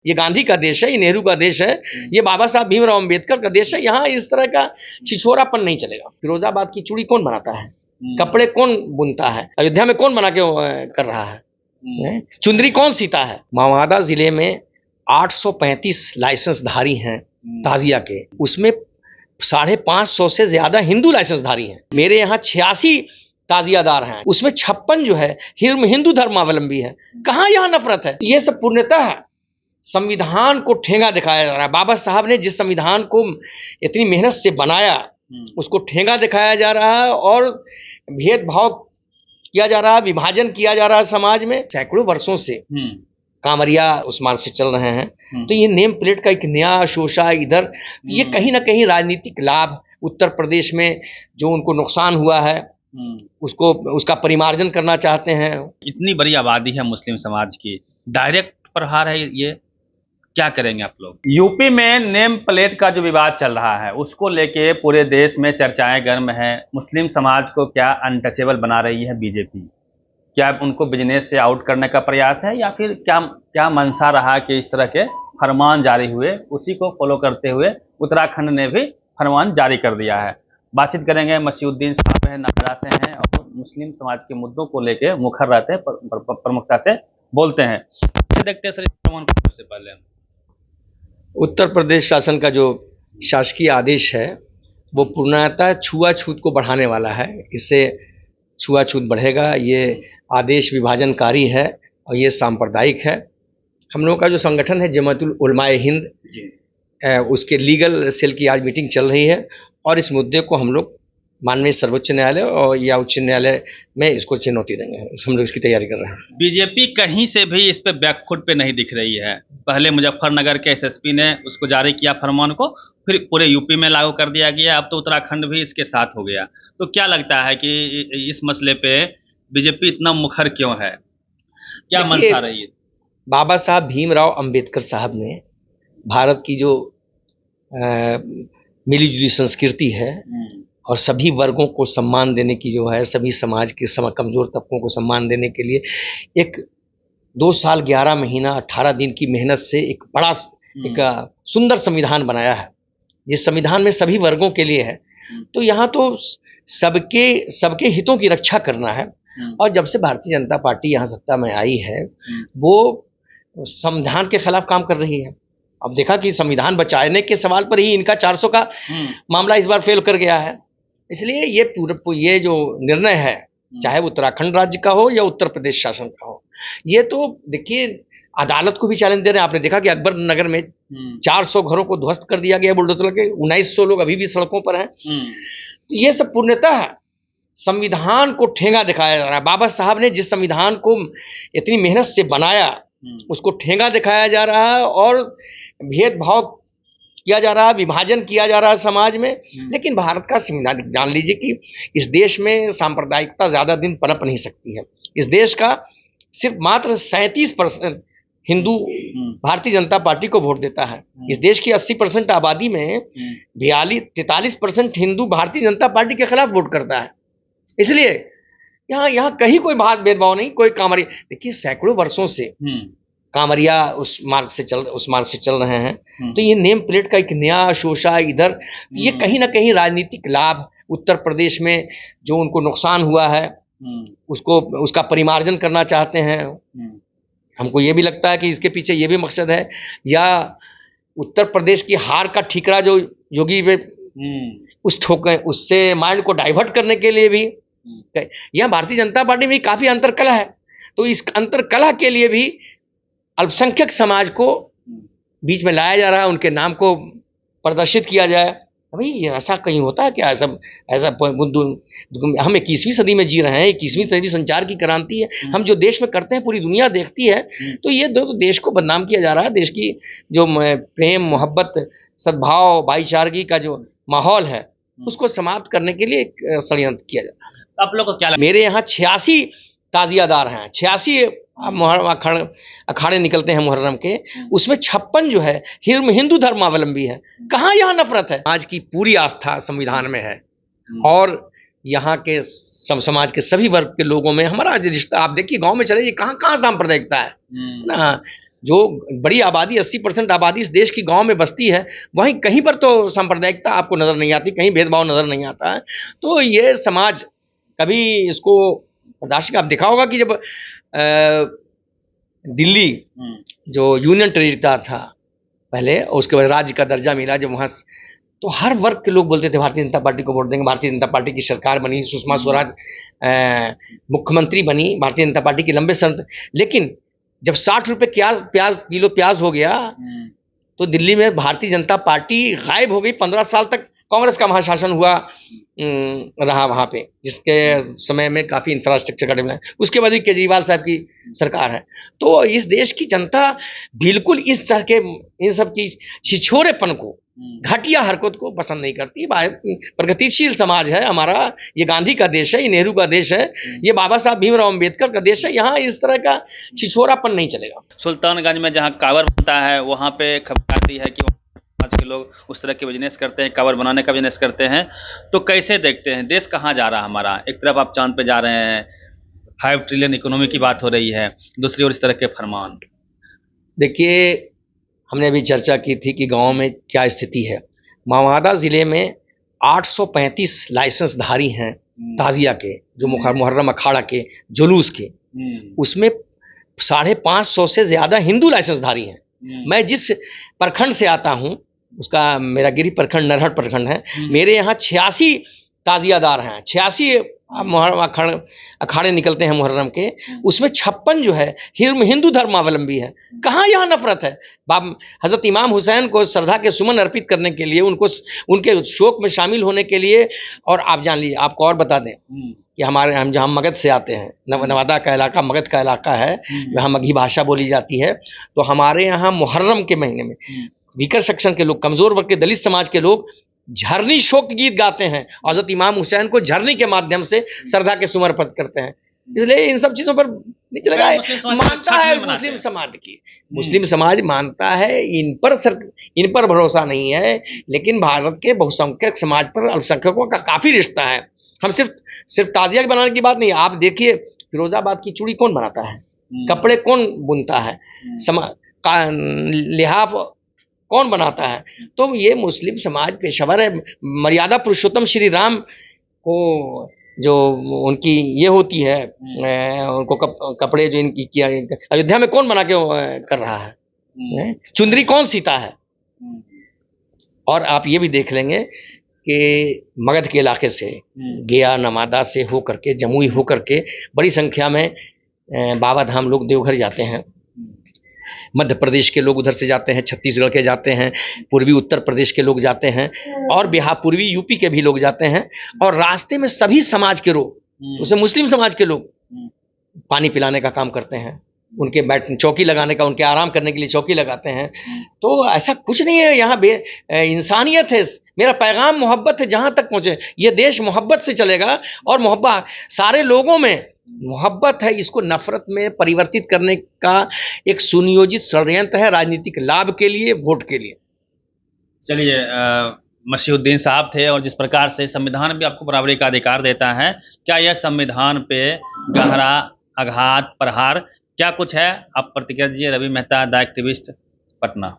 ये गांधी का देश है, ये नेहरू का देश है, ये बाबा साहब भीमराव अंबेडकर का देश है। यहाँ इस तरह का छिछोरापन नहीं चलेगा। फिरोजाबाद की चूड़ी कौन बनाता है? कपड़े कौन बुनता है? अयोध्या में कौन बना के कर रहा है? चुंदरी कौन सीता है? मावादा जिले में 835 लाइसेंसधारी हैं ताजिया के, उसमें 550 से ज्यादा हिंदू लाइसेंसधारी हैं। मेरे यहाँ 86 ताजियादार हैं, उसमें 56 जो है हिंदू धर्मावलंबी है। कहाँ यहाँ नफरत है? ये सब पूर्णतः संविधान को ठेंगा दिखाया जा रहा है। बाबा साहब ने जिस संविधान को इतनी मेहनत से बनाया उसको ठेंगा दिखाया जा रहा है और भेदभाव किया जा रहा है, विभाजन किया जा रहा है समाज में। सैकड़ों वर्षों से कांवरिया उस मार्ग से चल रहे हैं, तो ये नेम प्लेट का एक नया शोषा इधर, तो ये कहीं ना कहीं राजनीतिक लाभ, उत्तर प्रदेश में जो उनको नुकसान हुआ है उसका परिमार्जन करना चाहते हैं। इतनी बड़ी आबादी है मुस्लिम समाज की, डायरेक्ट प्रहार है ये, क्या करेंगे आप लोग? यूपी में नेम प्लेट का जो विवाद चल रहा है उसको लेके पूरे देश में चर्चाएं गर्म हैं। मुस्लिम समाज को क्या अनटचेबल बना रही है बीजेपी? क्या उनको बिजनेस से आउट करने का प्रयास है, या फिर क्या मंशा रहा कि इस तरह के फरमान जारी हुए, उसी को फॉलो करते हुए उत्तराखंड ने भी फरमान जारी कर दिया है? बातचीत करेंगे। मसीउद्दीन साहब हैं, नागरा से हैं और मुस्लिम समाज के मुद्दों को लेके मुखर रहते हैं, प्रमुखता से बोलते हैं। देखते हैं सर, इस फरमान को सबसे पहले उत्तर प्रदेश शासन का जो शासकीय आदेश है वो पूर्णतः छुआछूत को बढ़ाने वाला है। इससे छुआछूत बढ़ेगा। ये आदेश विभाजनकारी है और ये सांप्रदायिक है। हम लोगों का जो संगठन है जमातुल उलमाए हिंद, उसके लीगल सेल की आज मीटिंग चल रही है और इस मुद्दे को हम लोग माननीय सर्वोच्च न्यायालय और या उच्च न्यायालय में इसको चुनौती देंगे। हम लोग इसकी तैयारी कर रहे हैं। बीजेपी कहीं से भी इस पे बैकफुट पे नहीं दिख रही है। पहले मुजफ्फरनगर के एसएसपी ने उसको जारी किया फरमान को, फिर पूरे यूपी में लागू कर दिया गया, अब तो उत्तराखंड भी इसके साथ हो गया। तो क्या लगता है कि इस मसले पे बीजेपी इतना मुखर क्यों है? क्या मंशा रही है? बाबा साहब भीमराव अंबेडकर साहब ने भारत की जो मिली जुली संस्कृति है और सभी वर्गों को सम्मान देने की जो है, सभी समाज के कमजोर तबकों को सम्मान देने के लिए एक 2 साल 11 महीना 18 दिन की मेहनत से एक बड़ा एक सुंदर संविधान बनाया है, जिस संविधान में सभी वर्गों के लिए है। तो यहाँ तो सबके हितों की रक्षा करना है। और जब से भारतीय जनता पार्टी यहाँ सत्ता में आई है वो संविधान के खिलाफ काम कर रही है। अब देखा कि संविधान बचाने के सवाल पर ही इनका 400 का मामला इस बार फेल कर गया है। इसलिए ये जो निर्णय है, चाहे उत्तराखंड राज्य का हो या उत्तर प्रदेश शासन का हो, ये तो देखिए अदालत को भी चैलेंज दे रहे हैं। आपने देखा कि अकबर नगर में 400 घरों को ध्वस्त कर दिया गया बुलडोजर के, 1900 लोग अभी भी सड़कों पर हैं। तो ये सब पूर्णतः संविधान को ठेंगा दिखाया जा रहा है। बाबा साहब ने जिस संविधान को इतनी मेहनत से बनाया उसको ठेंगा दिखाया जा रहा है और भेदभाव किया जा रहा है, विभाजन किया जा रहा है समाज में। लेकिन भारत का संविधान, जान लीजिए कि इस देश में सांप्रदायिकता ज्यादा दिन पनप नहीं सकती है। इस देश का सिर्फ मात्र 37% हिंदू भारतीय जनता पार्टी को वोट देता है। इस देश की 80% आबादी में 43% हिंदू भारतीय जनता पार्टी के खिलाफ वोट करता है। इसलिए यहाँ कहीं कोई भेदभाव नहीं, कोई कांवरिया। देखिए सैकड़ों वर्षों से कांवरिया उस मार्ग से चल रहे हैं, तो ये नेम प्लेट का एक नया शोषा इधर, तो ये कहीं ना कहीं राजनीतिक लाभ, उत्तर प्रदेश में जो उनको नुकसान हुआ है उसका परिमार्जन करना चाहते हैं। हमको ये भी लगता है कि इसके पीछे ये भी मकसद है, या उत्तर प्रदेश की हार का ठीकरा जो योगी उससे माइंड को डाइवर्ट करने के लिए भी यहाँ भारतीय जनता पार्टी में काफी अंतरकलह है। तो इस अंतरकलह के लिए भी अल्पसंख्यक समाज को बीच में लाया जा रहा है, उनके नाम को प्रदर्शित किया जाए। अभी ऐसा कहीं होता है क्या? ऐसा हम 21वीं सदी में जी रहे हैं, 21वीं सदी संचार की क्रांति है। हम जो देश में करते हैं पूरी दुनिया देखती है। तो ये देश को बदनाम किया जा रहा है। देश की जो प्रेम, मोहब्बत, सद्भाव, भाईचारगी का जो माहौल है उसको समाप्त करने के लिए एक षड्यंत्र किया जा रहा है। आप लोग को क्या लगता है? मेरे यहाँ 86 ताजियादार हैं, 86 अखाड़े निकलते हैं मुहर्रम के, उसमें 56 जो है हिंदू धर्मावलंबी है। कहाँ यहाँ नफरत है? आज की पूरी आस्था संविधान में है और यहाँ के समाज के सभी वर्ग के लोगों में हमारा रिश्ता। आप देखिए गांव में चले, कहाँ कहाँ सांप्रदायिकता है ना। जो बड़ी आबादी 80% आबादी इस देश की गांव में बसती है, वहीं कहीं पर तो सांप्रदायिकता आपको नजर नहीं आती, कहीं भेदभाव नजर नहीं आता है। तो ये समाज कभी इसको बर्दाश्त, आप देखा होगा कि जब दिल्ली जो यूनियन टेरिटरी था पहले, और उसके बाद राज्य का दर्जा मिला, जब वहाँ तो हर वर्ग के लोग बोलते थे भारतीय जनता पार्टी को वोट देंगे, भारतीय जनता पार्टी की सरकार बनी, सुषमा स्वराज मुख्यमंत्री बनी, भारतीय जनता पार्टी की लंबे संत। लेकिन जब 60 रुपए किलो प्याज हो गया तो दिल्ली में भारतीय जनता पार्टी गायब हो गई। 15 साल तक कांग्रेस का महाशासन हुआ रहा वहां पे, जिसके समय में काफी इंफ्रास्ट्रक्चर का डेवलपमेंट, उसके बाद भी केजरीवाल साहब की सरकार है। तो इस देश की जनता बिल्कुल इस तरह के इन सब की छिछोरेपन को, घटिया हरकत को पसंद नहीं करती। भारत प्रगतिशील समाज है हमारा, ये गांधी का देश है, ये नेहरू का देश है, ये बाबा साहब भीमराव अंबेडकर का देश है। यहाँ इस तरह का छिछोरापन नहीं चलेगा। सुल्तानगंज में जहाँ कांवर बनता है वहाँ पे खबर आती है कि समाज के लोग उस तरह के बिजनेस करते हैं, कांवर बनाने का बिजनेस करते हैं। तो कैसे देखते हैं देश कहाँ जा रहा है हमारा? एक तरफ आप चांद पे जा रहे हैं, 5 ट्रिलियन इकोनॉमी की बात हो रही है, दूसरी ओर इस तरह के फरमान। देखिए, हमने अभी चर्चा की थी कि गांव में क्या स्थिति है। नवादा जिले में 835 लाइसेंसधारी हैं ताजिया के, जो मुहर्रम अखाड़ा के जुलूस के, उसमें 550 से ज्यादा हिंदू लाइसेंसधारी हैं। मैं जिस प्रखंड से आता हूं, उसका मेरा गिरी प्रखंड नरहट प्रखंड है, मेरे यहाँ 86 ताजियादार हैं, 86 अखाड़े निकलते हैं मुहर्रम के, उसमें 56 जो है हिंदू धर्मावलंबी है। कहाँ यहाँ नफरत है? हजरत इमाम हुसैन को श्रद्धा के सुमन अर्पित करने के लिए, उनको उनके शोक में शामिल होने के लिए। और आप जान लीजिए, आपको और बता दें कि हम जहाँ मगध से आते हैं, नवादा का इलाका मगध का इलाका है, वहाँ मगही भाषा बोली जाती है। तो हमारे यहाँ मुहर्रम के महीने में वीकर सेक्शन के लोग, कमजोर वर्ग के दलित समाज के लोग झरनी शोक गीत गाते हैं, हजरत इमाम हुसैन को झरनी के माध्यम से श्रद्धा के समर्पित करते हैं। इसलिए इन सब चीजों पर नीचे लगा मानता है मुस्लिम समाज की, मुस्लिम समाज मानता है, इन पर भरोसा नहीं है। लेकिन भारत के बहुसंख्यक समाज पर अल्पसंख्यकों का काफी रिश्ता है। हम सिर्फ ताजिया बनाने की बात नहीं, आप देखिए फिरोजाबाद की चूड़ी कौन बनाता है, कपड़े कौन बुनता है, लिहाफ कौन बनाता है। तो ये मुस्लिम समाज पेशेवर है। मर्यादा पुरुषोत्तम श्री राम को जो उनकी ये होती है, उनको कपड़े जो इनकी किया, अयोध्या में कौन बना के कर रहा है? चुंदरी कौन सीता है? और आप ये भी देख लेंगे कि मगध के इलाके से, गया नवादा से होकर के, जमुई होकर के बड़ी संख्या में बाबा धाम लोग देवघर जाते हैं। मध्य प्रदेश के लोग उधर से जाते हैं, छत्तीसगढ़ के जाते हैं, पूर्वी उत्तर प्रदेश के लोग जाते हैं, और बिहार पूर्वी यूपी के भी लोग जाते हैं। और रास्ते में सभी समाज के लोग, उसमें मुस्लिम समाज के लोग पानी पिलाने का काम करते हैं, उनके चौकी लगाने का, उनके आराम करने के लिए चौकी लगाते हैं। तो ऐसा कुछ नहीं है, यहाँ इंसानियत है। मेरा पैगाम मोहब्बत है, जहां तक पहुंचे ये देश मोहब्बत से चलेगा, और मोहब्बत सारे लोगों में मोहब्बत है। इसको नफरत में परिवर्तित करने का एक सुनियोजित षड्यंत्र है, राजनीतिक लाभ के लिए, वोट के लिए। चलिए, मसीहुद्दीन साहब थे, और जिस प्रकार से संविधान भी आपको बराबरी का अधिकार देता है, क्या यह संविधान पे गहरा आघात, प्रहार क्या कुछ है? आप प्रतिक्रिया दीजिए। Ravi Mehta, the activist, Patna.